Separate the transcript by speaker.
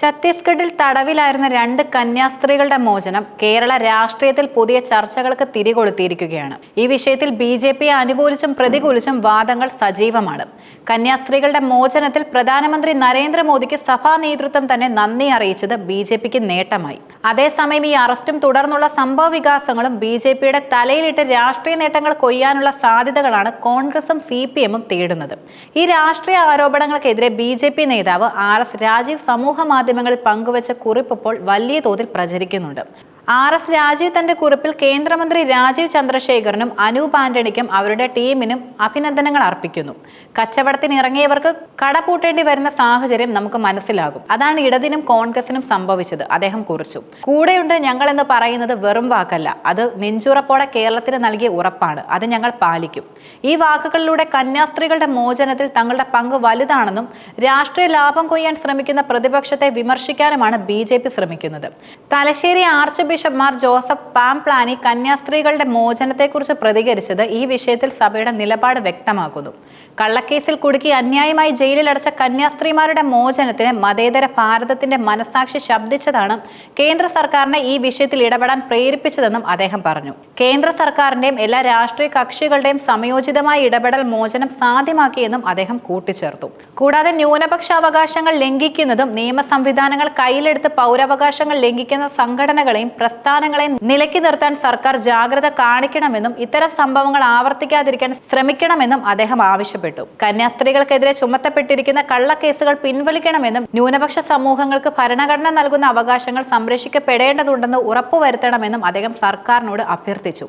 Speaker 1: ഛത്തീസ്ഗഡിൽ തടവിലായിരുന്ന 2 കന്യാസ്ത്രീകളുടെ മോചനം കേരള രാഷ്ട്രീയത്തിൽ പുതിയ ചർച്ചകൾക്ക് തിരികൊളുത്തിയിരിക്കുകയാണ്. ഈ വിഷയത്തിൽ BJP അനുകൂലിച്ചും പ്രതികൂലിച്ചും വാദങ്ങൾ സജീവമാണ്. കന്യാസ്ത്രീകളുടെ മോചനത്തിൽ പ്രധാനമന്ത്രി നരേന്ദ്രമോദിക്ക് സഭാ നേതൃത്വം തന്നെ നന്ദി അറിയിച്ചത് BJPക്ക് നേട്ടമായി. അതേസമയം ഈ അറസ്റ്റും തുടർന്നുള്ള സംഭവ വികാസങ്ങളും BJPയുടെ തലയിലിട്ട് രാഷ്ട്രീയ നേട്ടങ്ങൾ കൊയ്യാനുള്ള സാധ്യതകളാണ് കോൺഗ്രസും CPM തേടുന്നത്. ഈ രാഷ്ട്രീയ ആരോപണങ്ങൾക്കെതിരെ BJP നേതാവ് RS രാജീവ് സമൂഹ മാധ്യമങ്ങളിൽ പങ്കുവച്ച കുറിപ്പ് ഇപ്പോൾ വലിയ തോതിൽ പ്രചരിക്കുന്നുണ്ട്. RS രാജീവ് തന്റെ കുറിപ്പിൽ കേന്ദ്രമന്ത്രി രാജീവ് ചന്ദ്രശേഖറിനും അനൂപ് ആന്റണിക്കും അവരുടെ ടീമിനും അഭിനന്ദനങ്ങൾ അർപ്പിക്കുന്നു. കച്ചവടത്തിന് ഇറങ്ങിയവർക്ക് കടപൂട്ടേണ്ടി വരുന്ന സാഹചര്യം നമുക്ക് മനസ്സിലാകും. അതാണ് ഇടതിനും കോൺഗ്രസിനും സംഭവിച്ചത്, അദ്ദേഹം കുറിച്ചു. കൂടെയുണ്ട് ഞങ്ങൾ എന്ന് പറയുന്നത് വെറും വാക്കല്ല, അത് നെഞ്ചുറപ്പോടെ കേരളത്തിന് നൽകിയ ഉറപ്പാണ്. അത് ഞങ്ങൾ പാലിക്കും. ഈ വാക്കുകളിലൂടെ കന്യാസ്ത്രീകളുടെ മോചനത്തിൽ തങ്ങളുടെ പങ്ക് വലുതാണെന്നും രാഷ്ട്രീയ ലാഭം കൊയ്യാൻ ശ്രമിക്കുന്ന പ്രതിപക്ഷത്തെ വിമർശിക്കാനുമാണ് BJP ശ്രമിക്കുന്നത്. Thalassery archbishop Mar Joseph Pamplany കന്യാസ്ത്രീകളുടെ മോചനത്തെക്കുറിച്ച് പ്രതികരിച്ചത് ഈ വിഷയത്തിൽ സഭയുടെ നിലപാട് വ്യക്തമാക്കുന്നു. കള്ളക്കേസിൽ കുടുക്കി അന്യായമായി ജയിലിലടച്ച കന്യാസ്ത്രീമാരുടെ മോചനത്തിന് മതേതര ഭാരതത്തിന്റെ മനസാക്ഷി ശബ്ദിച്ചതാണ് കേന്ദ്ര സർക്കാരിനെ ഈ വിഷയത്തിൽ ഇടപെടാൻ പ്രേരിപ്പിച്ചതെന്നും അദ്ദേഹം പറഞ്ഞു. കേന്ദ്ര സർക്കാരിന്റെയും എല്ലാ രാഷ്ട്രീയ കക്ഷികളുടെയും സമയോചിതമായ ഇടപെടൽ മോചനം സാധ്യമാക്കിയെന്നും അദ്ദേഹം കൂട്ടിച്ചേർത്തു. കൂടാതെ ന്യൂനപക്ഷ അവകാശങ്ങൾ ലംഘിക്കുന്നതും നിയമ സംവിധാനങ്ങൾ കയ്യിലെടുത്ത് പൗരാവകാശങ്ങൾ ലംഘിക്കുന്ന സംഘടനകളെയും പ്രസ്ഥാനങ്ങളെ നിലയ്ക്ക് നിർത്താൻ സർക്കാർ ജാഗ്രത കാണിക്കണമെന്നും ഇത്തരം സംഭവങ്ങൾ ആവർത്തിക്കാതിരിക്കാൻ ശ്രമിക്കണമെന്നും അദ്ദേഹം ആവശ്യപ്പെട്ടു. കന്യാസ്ത്രീകൾക്കെതിരെ ചുമത്തപ്പെട്ടിരിക്കുന്ന കള്ളക്കേസുകൾ പിൻവലിക്കണമെന്നും ന്യൂനപക്ഷ സമൂഹങ്ങൾക്ക് ഭരണഘടന നൽകുന്ന അവകാശങ്ങൾ സംരക്ഷിക്കപ്പെടേണ്ടതുണ്ടെന്ന് ഉറപ്പുവരുത്തണമെന്നും അദ്ദേഹം സർക്കാരിനോട് അഭ്യർത്ഥിച്ചു.